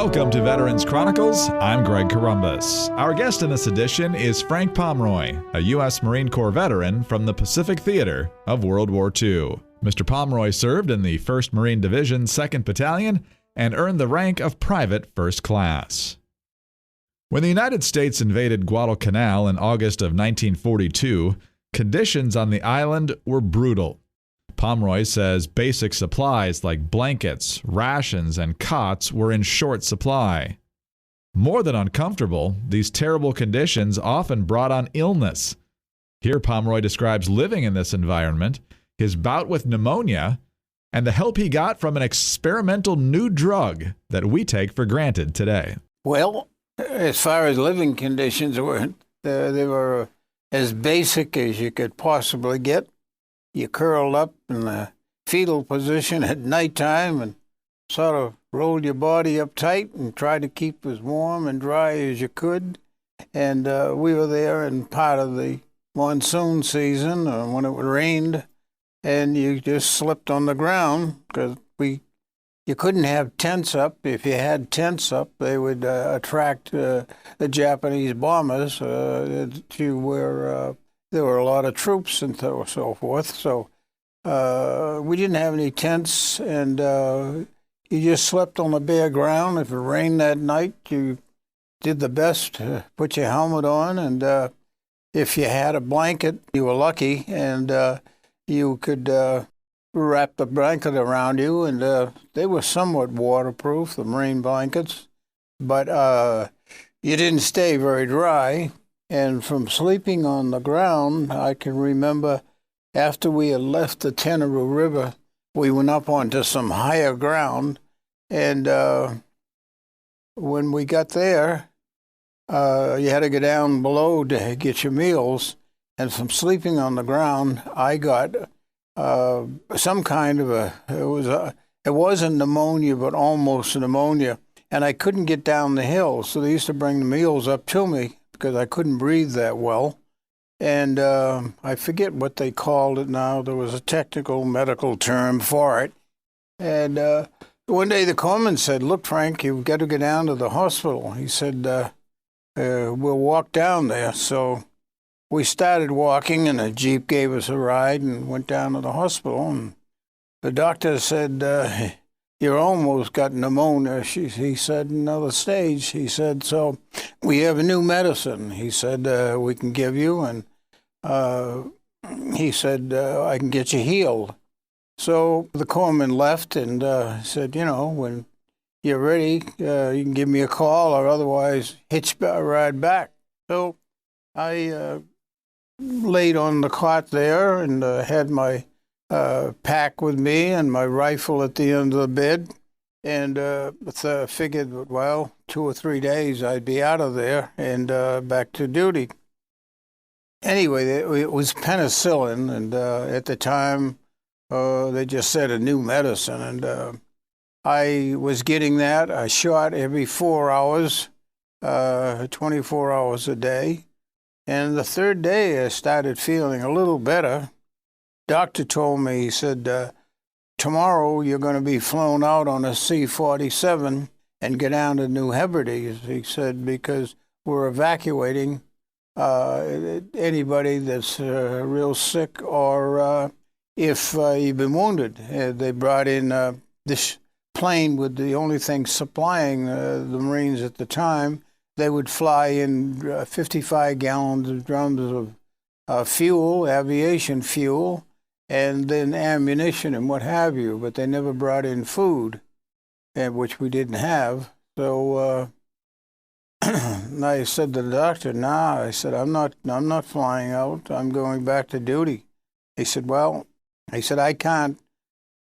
Welcome to Veterans Chronicles. I'm Greg Columbus. Our guest in this edition is Frank Pomroy, a U.S. Marine Corps veteran from the Pacific Theater of World War II. Mr. Pomroy served in the 1st Marine Division, 2nd Battalion, and earned the rank of Private First Class. When the United States invaded Guadalcanal in August of 1942, conditions on the island were brutal. Pomroy says basic supplies like blankets, rations, and cots were in short supply. More than uncomfortable, these terrible conditions often brought on illness. Here Pomroy describes living in this environment, his bout with pneumonia, and the help he got from an experimental new drug that we take for granted today. Well, as far as living conditions were, they were as basic as you could possibly get. You curled up in the fetal position at nighttime and sort of rolled your body up tight and tried to keep as warm and dry as you could. And we were there in part of the monsoon season when it rained, and you just slept on the ground because you couldn't have tents up. If you had tents up, they would attract the Japanese bombers to where there were a lot of troops and so forth. So we didn't have any tents, and you just slept on the bare ground. If it rained that night, you did the best to put your helmet on, and if you had a blanket, you were lucky, and you could wrap the blanket around you, and they were somewhat waterproof, the Marine blankets, but you didn't stay very dry. And from sleeping on the ground, I can remember after we had left the Tenero River, we went up onto some higher ground, and when we got there, you had to go down below to get your meals, and from sleeping on the ground, I got some kind of it wasn't pneumonia, but almost pneumonia, and I couldn't get down the hill, so they used to bring the meals up to me because I couldn't breathe that well. And I forget what they called it now. There was a technical medical term for it. And one day the corpsman said, "Look, Frank, you've got to go down to the hospital." He said, "We'll walk down there." So we started walking, and a Jeep gave us a ride and went down to the hospital. And the doctor said, "You almost got pneumonia." He said, "Another stage." He said, "So we have a new medicine," he said, "we can give you." And he said, "I can get you healed." So the corpsman left and said, "When you're ready, you can give me a call, or otherwise hitch a ride back." So I laid on the cot there and had my pack with me and my rifle at the end of the bed, and figured, well, 2 or 3 days I'd be out of there and back to duty. Anyway, it was penicillin, and at the time they just said a new medicine, and I was getting that, a shot every 4 hours, 24 hours a day, and the 3rd day I started feeling a little better. Doctor told me, he said, "Tomorrow you're going to be flown out on a C-47 and get down to New Hebrides," he said, "because we're evacuating anybody that's real sick or if you've been wounded." They brought in this plane with the only thing supplying the Marines at the time. They would fly in 55 gallons of drums of fuel, aviation fuel, and then ammunition and what have you, but they never brought in food, which we didn't have. So I said to the doctor, "Nah," I said, I'm not flying out. I'm going back to duty." He said, "Well," he said, "I can't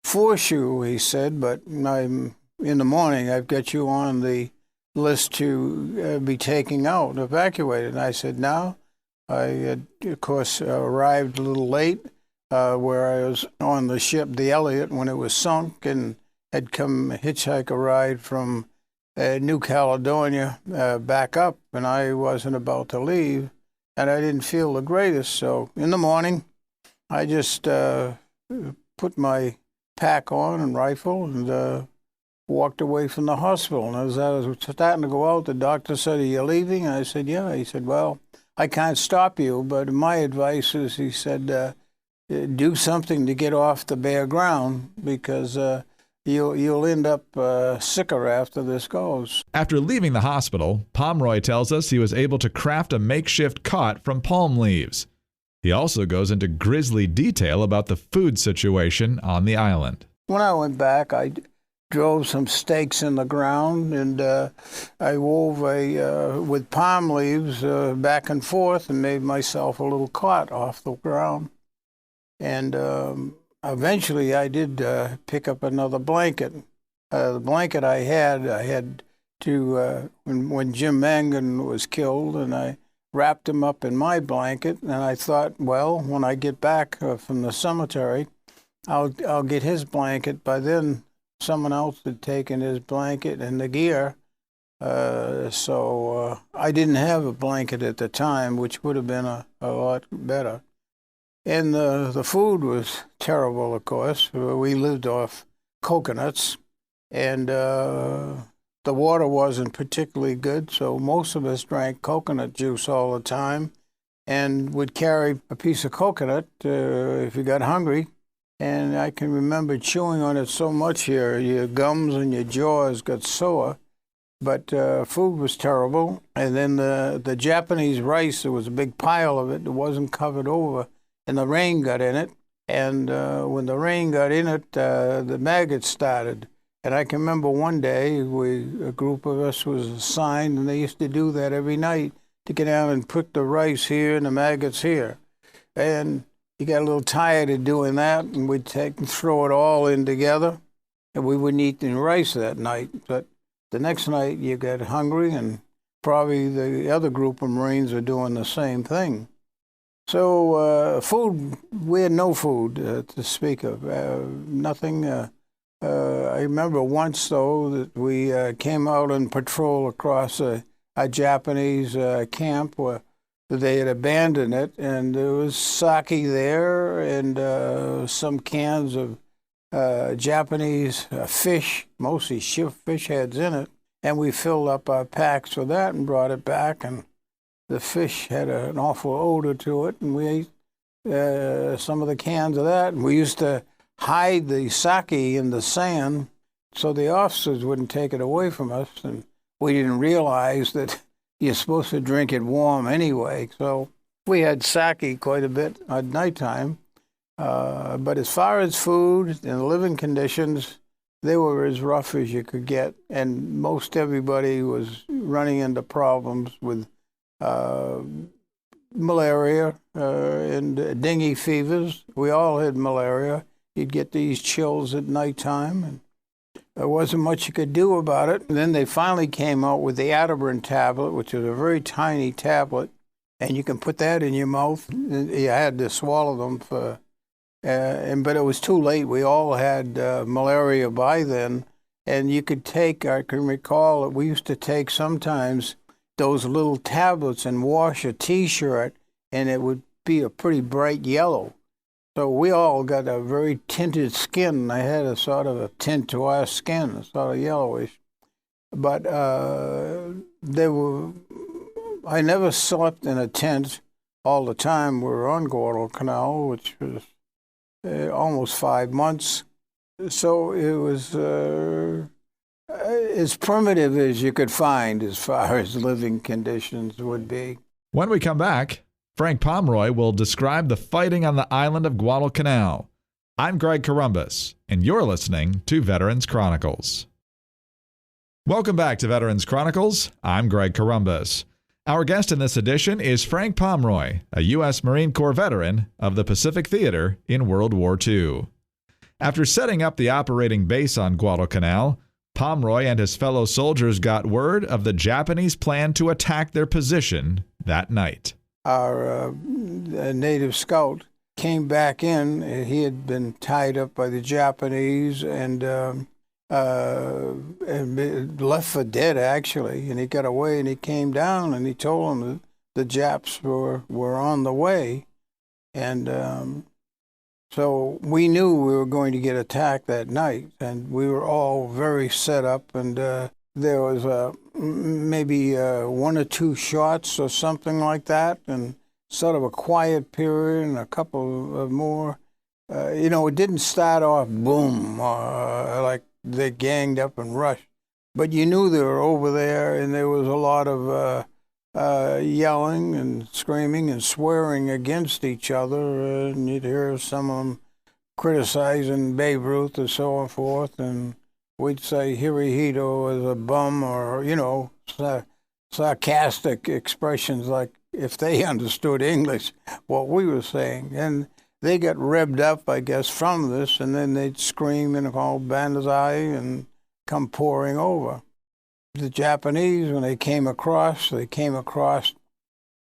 force you," he said, "but in the morning I've got you on the list to be taken out, evacuated." And I said, "No." I had, of course, arrived a little late, where I was on the ship, the Elliott, when it was sunk, and had come hitchhike a ride from New Caledonia back up, and I wasn't about to leave, and I didn't feel the greatest. So in the morning, I just put my pack on and rifle and walked away from the hospital. And as I was starting to go out, the doctor said, "Are you leaving?" And I said, "Yeah." He said, "Well, I can't stop you, but my advice is," he said, "do something to get off the bare ground, because you'll end up sicker after this goes." After leaving the hospital, Pomroy tells us he was able to craft a makeshift cot from palm leaves. He also goes into grisly detail about the food situation on the island. When I went back, I drove some stakes in the ground, and I wove with palm leaves back and forth and made myself a little cot off the ground. And eventually I did pick up another blanket. The blanket I had to, when Jim Mangan was killed, and I wrapped him up in my blanket, and I thought, well, when I get back from the cemetery, I'll get his blanket. By then, someone else had taken his blanket and the gear, so I didn't have a blanket at the time, which would have been a lot better. And the food was terrible, of course. We lived off coconuts, and the water wasn't particularly good, so most of us drank coconut juice all the time and would carry a piece of coconut if you got hungry. And I can remember chewing on it so much your gums and your jaws got sore. But food was terrible. And then the Japanese rice, there was a big pile of it that wasn't covered over, and the rain got in it. And when the rain got in it, the maggots started. And I can remember one day, a group of us was assigned, and they used to do that every night, to get down and put the rice here and the maggots here. And you got a little tired of doing that, and we'd take and throw it all in together, and we wouldn't eat any rice that night. But the next night you got hungry, and probably the other group of Marines were doing the same thing. So food, we had no food to speak of, nothing. I remember once, though, that we came out on patrol across a Japanese camp where they had abandoned it, and there was sake there and some cans of Japanese fish, mostly fish heads in it, and we filled up our packs with that and brought it back, and the fish had an awful odor to it, and we ate some of the cans of that, and we used to hide the sake in the sand so the officers wouldn't take it away from us, and we didn't realize that you're supposed to drink it warm anyway. So we had sake quite a bit at nighttime. But as far as food and living conditions, they were as rough as you could get, and most everybody was running into problems with malaria and dengue fevers. We all had malaria. You'd get these chills at nighttime, and there wasn't much you could do about it. And then they finally came out with the Atabrine tablet, which is a very tiny tablet, and you can put that in your mouth. You had to swallow them but it was too late. We all had malaria by then, and you could take, I can recall that we used to take sometimes those little tablets and wash a T-shirt, and it would be a pretty bright yellow. So we all got a very tinted skin. I had a sort of a tint to our skin, sort of yellowish. But I never slept in a tent all the time. We were on Guadalcanal, which was almost 5 months. So it was as primitive as you could find as far as living conditions would be. When we come back, Frank Pomroy will describe the fighting on the island of Guadalcanal. I'm Greg Corombos, and you're listening to Veterans Chronicles. Welcome back to Veterans Chronicles. I'm Greg Corombos. Our guest in this edition is Frank Pomroy, a U.S. Marine Corps veteran of the Pacific Theater in World War II. After setting up the operating base on Guadalcanal, Pomroy and his fellow soldiers got word of the Japanese plan to attack their position that night. Our native scout came back in. He had been tied up by the Japanese and left for dead, actually. And he got away, and he came down, and he told them that the Japs were on the way. And So we knew we were going to get attacked that night, and we were all very set up, and there was maybe 1 or 2 shots or something like that, and sort of a quiet period and a couple of more. It didn't start off boom, like they ganged up and rushed, but you knew they were over there, and there was a lot of yelling and screaming and swearing against each other, and you'd hear some of them criticizing Babe Ruth and so on forth, and we'd say Hirohito is a bum, or, sarcastic expressions like if they understood English, what we were saying. And they got revved up, I guess, from this, and then they'd scream and call Banzai and come pouring over. The Japanese, when they came across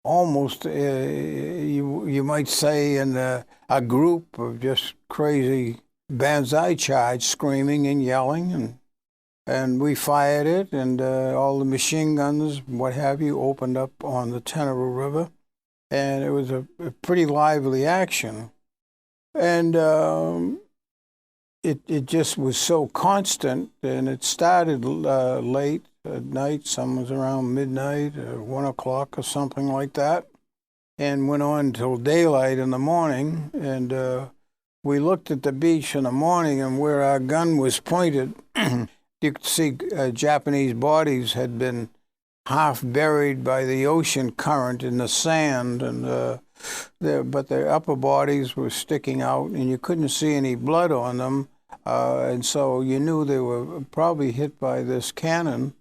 almost, you might say, in a group of just crazy Banzai charge, screaming and yelling, and we fired it, and all the machine guns, what have you, opened up on the Tenero River, and it was a pretty lively action. And it just was so constant, and it started late at night. Some was around midnight or 1 o'clock or something like that, and went on till daylight in the morning. And we looked at the beach in the morning, and where our gun was pointed, you could see Japanese bodies had been half buried by the ocean current in the sand, and but their upper bodies were sticking out, and you couldn't see any blood on them, and so you knew they were probably hit by this cannon,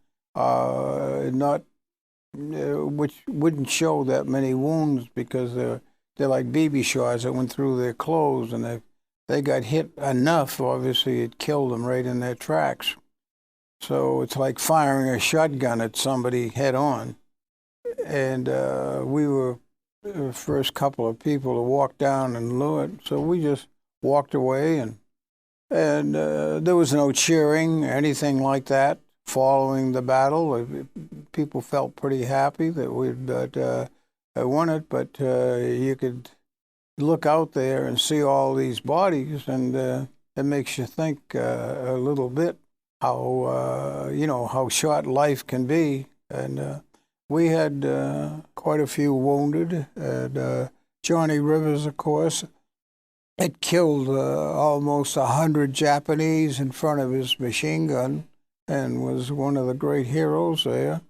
which wouldn't show that many wounds, because they're like BB shots that went through their clothes, and they got hit enough. Obviously, it killed them right in their tracks. So it's like firing a shotgun at somebody head on. And we were the first couple of people to walk down and loot, so we just walked away, and there was no cheering or anything like that following the battle. People felt pretty happy that we'd won it, but you could look out there and see all these bodies, and it makes you think a little bit how short life can be. And we had quite a few wounded. And Johnny Rivers, of course, had killed almost 100 Japanese in front of his machine gun, and was one of the great heroes there.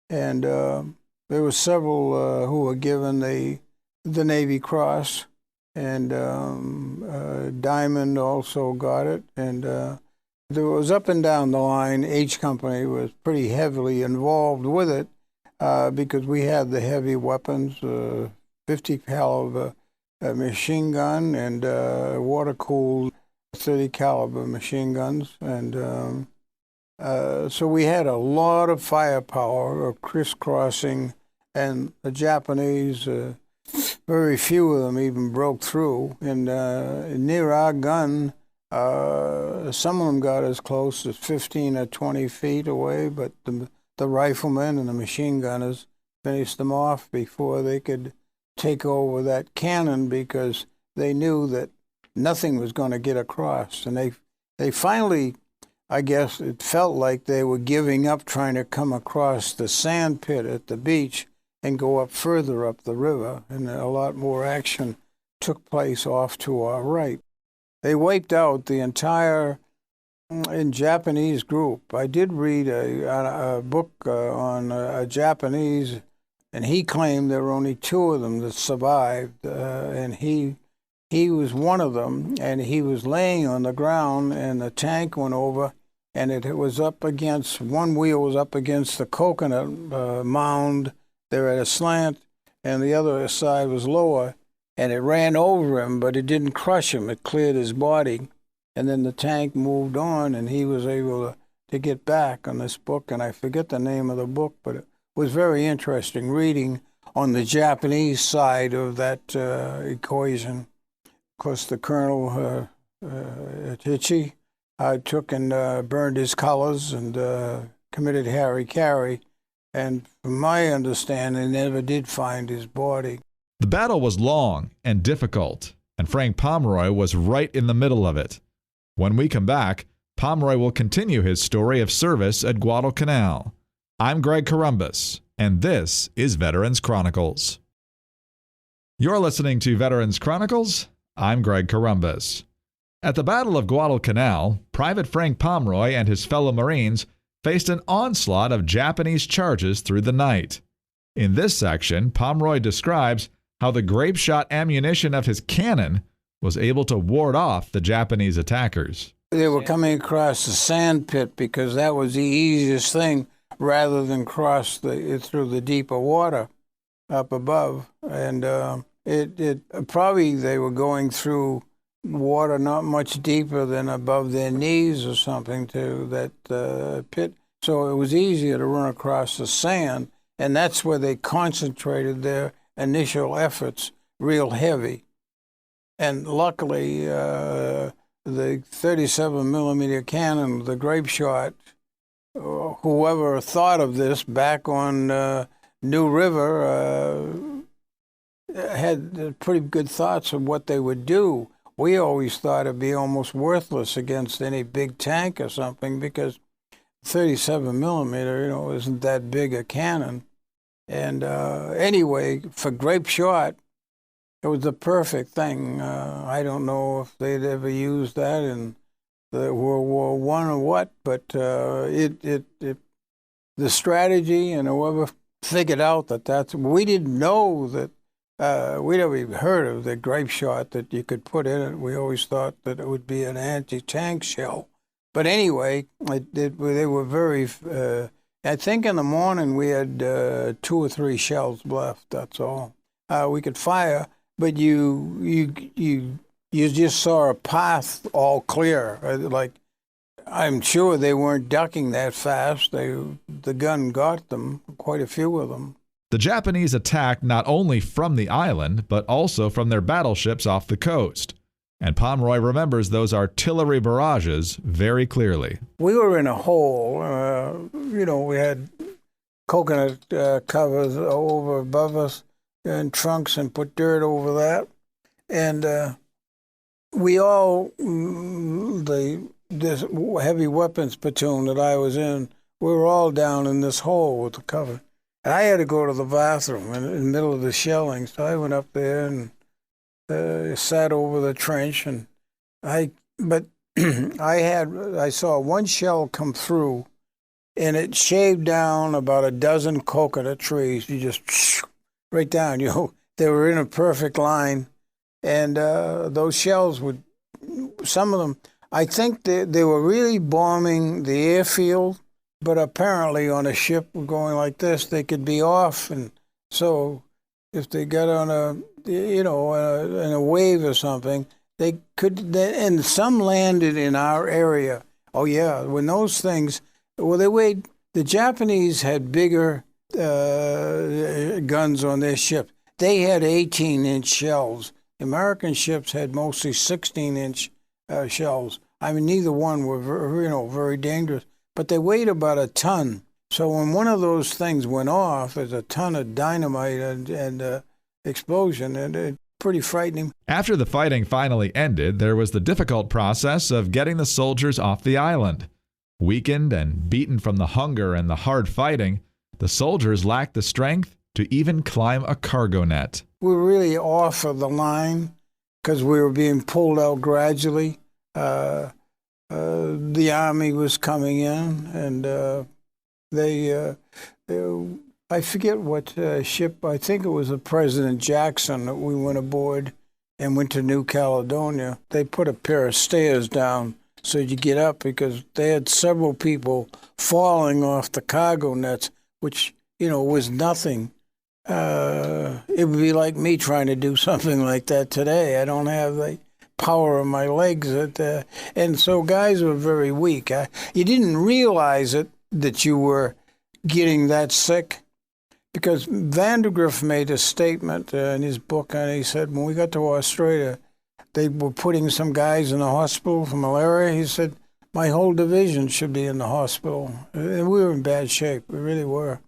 And there were several who were given the Navy Cross, and Diamond also got it. And there was up and down the line. H Company was pretty heavily involved with it, because we had the heavy weapons, 50 caliber machine gun, and water-cooled 30 caliber machine guns. And so we had a lot of firepower of crisscrossing, and the Japanese, very few of them even broke through. And near our gun, some of them got as close as 15 or 20 feet away, but the riflemen and the machine gunners finished them off before they could take over that cannon, because they knew that nothing was going to get across. And they finally, I guess it felt like they were giving up trying to come across the sand pit at the beach and go up further up the river, and a lot more action took place off to our right. They wiped out the entire Japanese group. I did read a book on a Japanese, and he claimed there were only 2 of them that survived, and he was one of them, and he was laying on the ground, and the tank went over, and it was up against, one wheel was up against the coconut mound. They're at a slant, and the other side was lower, and it ran over him, but it didn't crush him. It cleared his body, and then the tank moved on, and he was able to get back on this book, and I forget the name of the book, but it was very interesting reading on the Japanese side of that equation. Of course, the colonel, Hichi, took and burned his colors and committed hara-kiri, and from my understanding, never did find his body. The battle was long and difficult, and Frank Pomroy was right in the middle of it. When we come back, Pomroy will continue his story of service at Guadalcanal. I'm Greg Corombos, and this is Veterans Chronicles. You're listening to Veterans Chronicles. I'm Greg Corombos. At the Battle of Guadalcanal, Private Frank Pomroy and his fellow Marines faced an onslaught of Japanese charges through the night. In this section, Pomroy describes how the Grapeshot ammunition of his cannon was able to ward off the Japanese attackers. They were coming across the sand pit because that was the easiest thing rather than cross through the deeper water up above. And probably they were going through water not much deeper than above their knees or something to that pit. So it was easier to run across the sand, and that's where they concentrated their initial efforts real heavy. And luckily, the 37-millimeter cannon, the Grapeshot, whoever thought of this back on New River had pretty good thoughts of what they would do. We always thought it'd be almost worthless against any big tank or something because 37 millimeter, isn't that big a cannon. And anyway, for Grapeshot, it was the perfect thing. I don't know if they'd ever used that in the World War I or what, but the strategy and whoever figured out we didn't know that. We never even heard of the Grapeshot that you could put in it. We always thought that it would be an anti-tank shell. But anyway, they were very, I think in the morning we had 2 or 3 shells left, that's all. We could fire, but you just saw a path all clear. Like, I'm sure they weren't ducking that fast. The gun got them, quite a few of them. The Japanese attacked not only from the island, but also from their battleships off the coast. And Pomroy remembers those artillery barrages very clearly. We were in a hole. We had coconut covers over above us and trunks and put dirt over that. And this heavy weapons platoon that I was in, we were all down in this hole with the cover. I had to go to the bathroom in the middle of the shelling, so I went up there and sat over the trench. And I saw one shell come through, and it shaved down about a dozen coconut trees. You just right down. They were in a perfect line, and those shells would. Some of them, I think they were really bombing the airfield. But apparently on a ship going like this, they could be off. And so if they got on in a wave or something, they could, and some landed in our area. Oh yeah, when those things, the Japanese had bigger guns on their ship. They had 18-inch shells. American ships had mostly 16-inch shells. I mean, neither one were very dangerous. But they weighed about a ton. So when one of those things went off, there's a ton of dynamite and explosion, and it's pretty frightening. After the fighting finally ended, there was the difficult process of getting the soldiers off the island. Weakened and beaten from the hunger and the hard fighting, the soldiers lacked the strength to even climb a cargo net. We were really off of the line because we were being pulled out gradually. The Army was coming in, and I forget what ship, I think it was the President Jackson that we went aboard and went to New Caledonia. They put a pair of stairs down so you get up because they had several people falling off the cargo nets, which, was nothing. It would be like me trying to do something like that today. I don't have the power of my legs, and so guys were very weak. You didn't realize that you were getting that sick because Vandergrift made a statement in his book, and he said when we got to Australia, they were putting some guys in the hospital for malaria. He said, my whole division should be in the hospital. And we were in bad shape. We really were.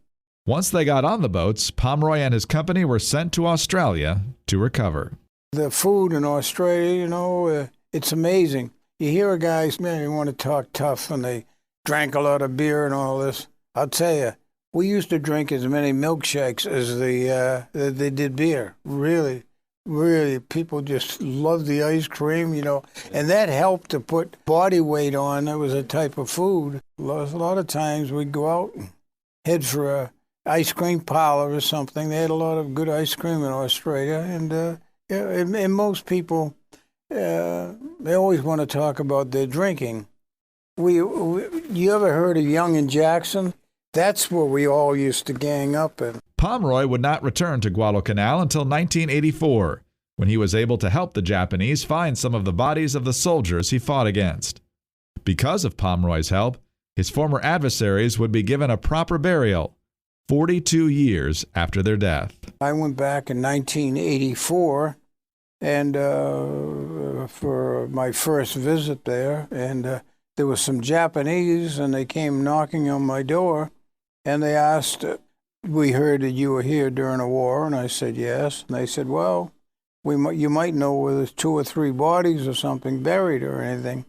Once they got on the boats, Pomroy and his company were sent to Australia to recover. The food in Australia, it's amazing. You hear a guy, man, you want to talk tough, and they drank a lot of beer and all this. I'll tell you, we used to drink as many milkshakes as they did beer. Really, really, people just loved the ice cream, and that helped to put body weight on. That was a type of food. A lot of times we'd go out and head for a ice cream parlor or something. They had a lot of good ice cream in Australia, and most people, they always want to talk about their drinking. You ever heard of Young and Jackson? That's where we all used to gang up in. Pomroy would not return to Guadalcanal until 1984, when he was able to help the Japanese find some of the bodies of the soldiers he fought against. Because of Pomroy's help, his former adversaries would be given a proper burial 42 years after their death. I went back in 1984 and for my first visit there, and there was some Japanese, and they came knocking on my door, and they asked, we heard that you were here during the war, and I said yes. And they said, well, you might know where there's 2 or 3 bodies or something buried or anything.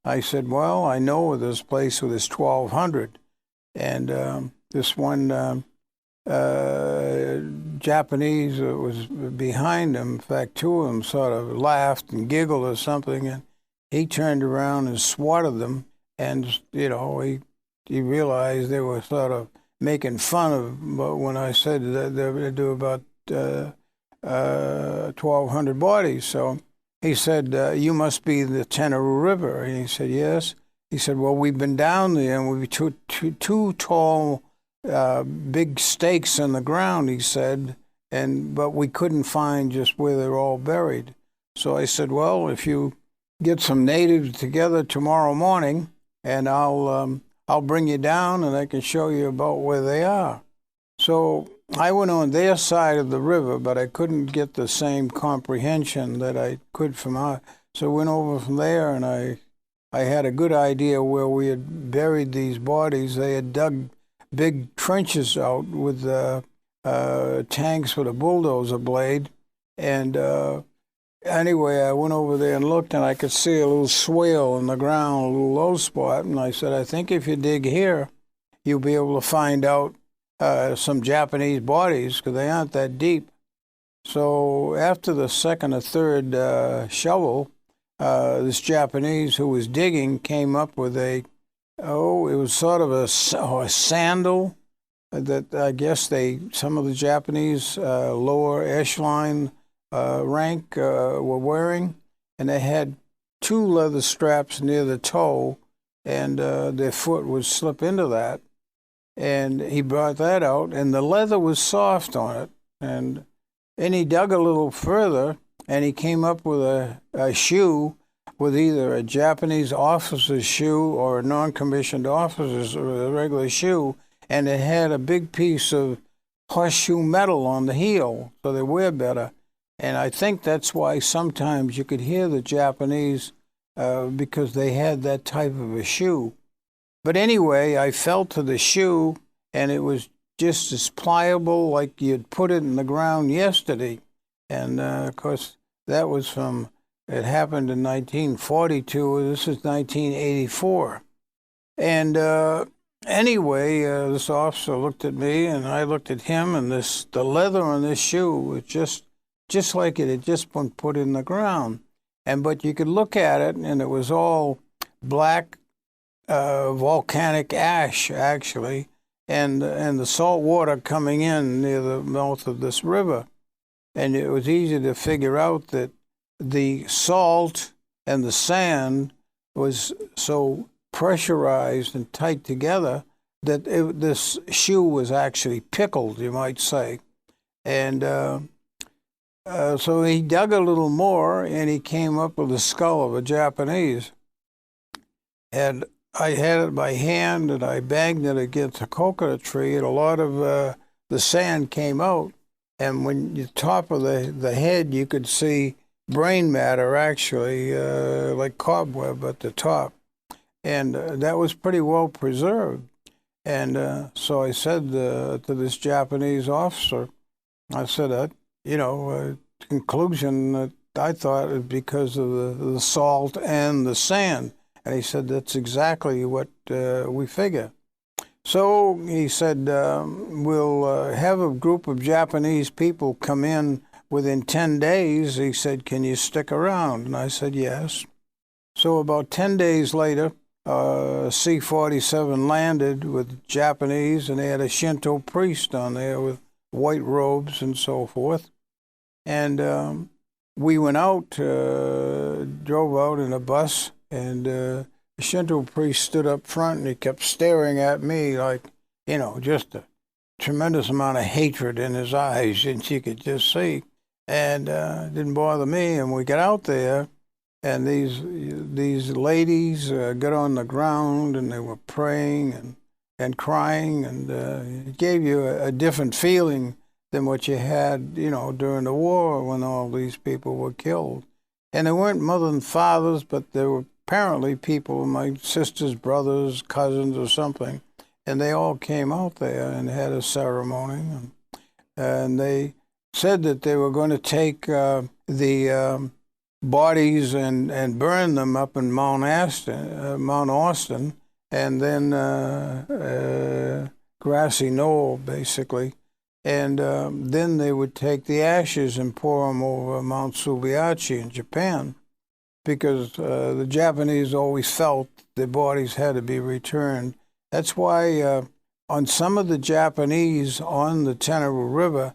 I said, well, I know of this place where there's 1,200. And this one Japanese was behind him. In fact, 2 of them sort of laughed and giggled or something, and he turned around and swatted them. And, he realized they were sort of making fun of when I said that they would do about 1,200 bodies. So he said, you must be the Tenerife River. And he said, yes. He said, well, we've been down there, and we two tall, big stakes in the ground, he said, but we couldn't find just where they're all buried. So I said, well, if you get some natives together tomorrow morning, and I'll bring you down, and I can show you about where they are. So I went on their side of the river, but I couldn't get the same comprehension that I could from our. So I went over from there, and I had a good idea where we had buried these bodies. They had dug big trenches out with tanks with a bulldozer blade. And anyway, I went over there and looked, and I could see a little swale in the ground, a little low spot. And I said, I think if you dig here, you'll be able to find out some Japanese bodies, because they aren't that deep. So after the second or third shovel, this Japanese who was digging came up with it was sort of a sandal that I guess some of the Japanese lower echelon rank were wearing, and they had 2 leather straps near the toe, and their foot would slip into that. And he brought that out, and the leather was soft on it. And then he dug a little further, and he came up with a shoe with either a Japanese officer's shoe or a non-commissioned officer's or a regular shoe, and it had a big piece of horseshoe metal on the heel, so they wear better. And I think that's why sometimes you could hear the Japanese because they had that type of a shoe. But anyway, I felt to the shoe, and it was just as pliable like you'd put it in the ground yesterday. And, of course, that was it happened in 1942. This is 1984. And anyway, this officer looked at me, and I looked at him, and the leather on this shoe was just like it had just been put in the ground. But you could look at it, and it was all black volcanic ash, actually, and the salt water coming in near the mouth of this river. And it was easy to figure out that the salt and the sand was so pressurized and tight together that this shoe was actually pickled, you might say. And so he dug a little more, and he came up with the skull of a Japanese. And I had it by hand, and I banged it against a coconut tree, and a lot of the sand came out. And when the top of the head, you could see brain matter, actually, like cobweb at the top. And that was pretty well preserved. And so I said to this Japanese officer, I said, conclusion that I thought it was because of the salt and the sand. And he said, that's exactly what we figure. So he said, we'll have a group of Japanese people come in within 10 days. He said, can you stick around? And I said, yes. So about 10 days later, C-47 landed with Japanese, and they had a Shinto priest on there with white robes and so forth. And we went out, drove out in a bus, and the Shinto priest stood up front, and he kept staring at me like, just a tremendous amount of hatred in his eyes, and you could just see. And it didn't bother me, and we got out there, and these ladies got on the ground, and they were praying and crying, and it gave you a different feeling than what you had, during the war when all these people were killed. And they weren't mother and fathers, but they were apparently people, my sister's brothers, cousins or something, and they all came out there and had a ceremony. And they said that they were going to take the bodies and burn them up in Mount Austin, and then Grassy Knoll, basically. And then they would take the ashes and pour them over Mount Subiachi in Japan, because the Japanese always felt their bodies had to be returned. That's why on some of the Japanese on the Tenero River,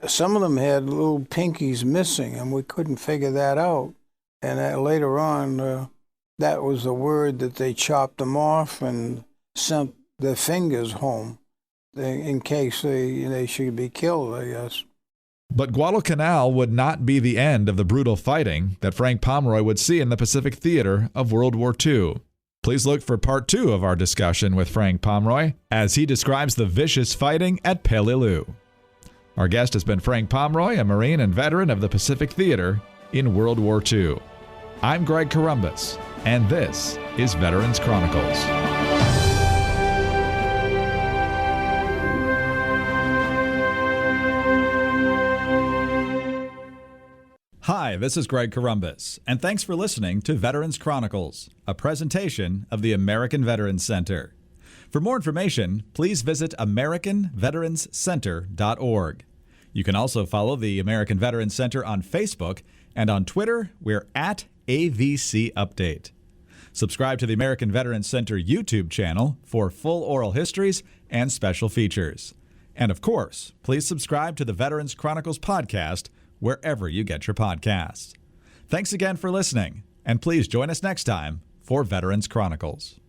some of them had little pinkies missing, and we couldn't figure that out. And later on, that was the word that they chopped them off and sent their fingers home in case they should be killed, I guess. But Guadalcanal would not be the end of the brutal fighting that Frank Pomroy would see in the Pacific theater of World War II. Please look for part 2 of our discussion with Frank Pomroy as he describes the vicious fighting at Peleliu. Our guest has been Frank Pomroy, a Marine and veteran of the Pacific Theater in World War II. I'm Greg Columbus, and this is Veterans Chronicles. Hi, this is Greg Columbus, and thanks for listening to Veterans Chronicles, a presentation of the American Veterans Center. For more information, please visit AmericanVeteransCenter.org. You can also follow the American Veterans Center on Facebook, and on Twitter, we're at AVC Update. Subscribe to the American Veterans Center YouTube channel for full oral histories and special features. And of course, please subscribe to the Veterans Chronicles podcast wherever you get your podcasts. Thanks again for listening, and please join us next time for Veterans Chronicles.